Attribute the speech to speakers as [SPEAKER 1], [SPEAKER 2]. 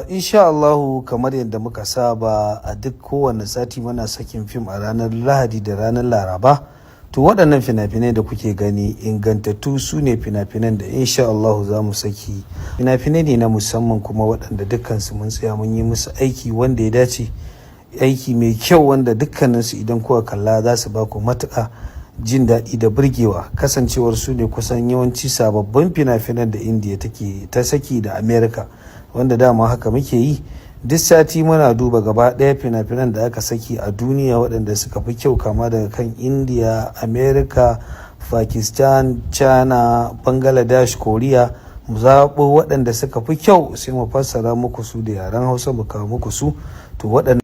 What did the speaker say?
[SPEAKER 1] Insha Allahu kamar yadda muka saba a duk kowane sati muna sakin fim a ranar Lahadi da ranar Laraba. To waɗannan fina-finai da kuke gani ingantattu su ne fina-finan da insha Allahu za mu saki. Fina-finai ne na musamman kuma waɗanda dukkansu mun tsaya mun yi musu aiki wanda ya dace. Aiki mai kyau wanda dukkaninsu idan kuka kalla za su ba ku matuƙa jin daɗi da burgewa. Kasancewar su ne kusan yawanci sababbin fina-finan da Indiya ta saki da America. Wanda dama haka muke yi duk sati muna duba gaba ɗaya fina-finan da aka saki a duniya waɗanda suka fi kyau kama daga kan India, America, Pakistan, China, Bangladesh, Korea. Mu zaɓo waɗanda suka fi kyau sai mu fassara muku su da yaren Hausa mu kawo muku su. To waɗannan